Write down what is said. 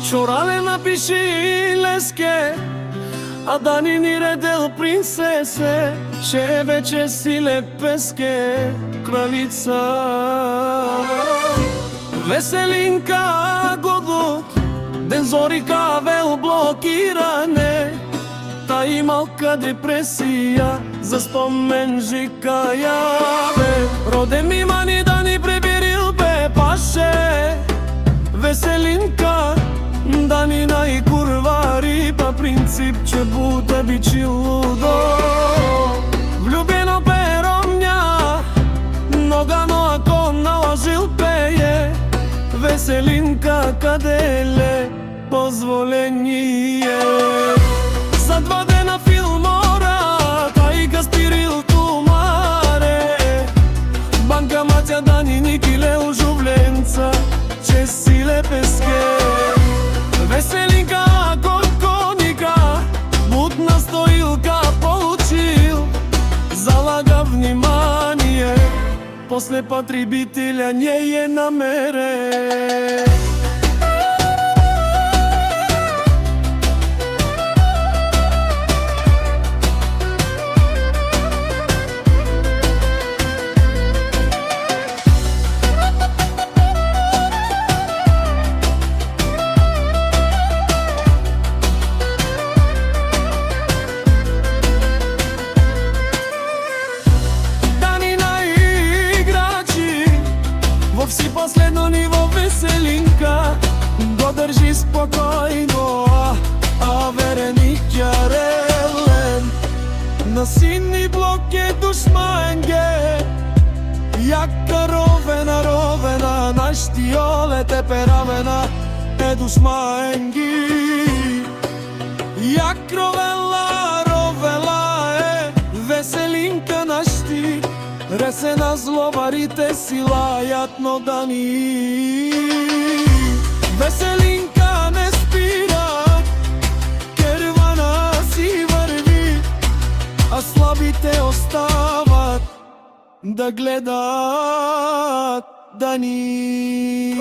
Чорале напиши леске, а Дани ни редел принцесе, че вече си лепеске кралица. Веселинка годот, ден зорика вел блокиране, та и малка депресија, за спомен жика јаве. Роде ми мани да ни пребирил бе паше, Веселинка, Дани нај курвари, па принцип че буде бичи лудо. Влюбено перомња, ногано ако наложил пее, Веселинка каделе позволение. За 2 дена филмора, тај га спирил тумаре, банка маќа Дани никиле ужувленца, че си лепеске. Веселинка коника, мутна стоилка получил, залага внимание, после потребителя не е намере. Си последно ниво Веселинка го држи спокојно, а Вереника релен на синни блок е душманге. Јака ровена, нашти олете перавена е душманги. Јак ровела е Веселинка нашти, ресена злобарите си лајат, но Дани Веселинка не спира, кервана си врви, а слабите остават да гледат Дани.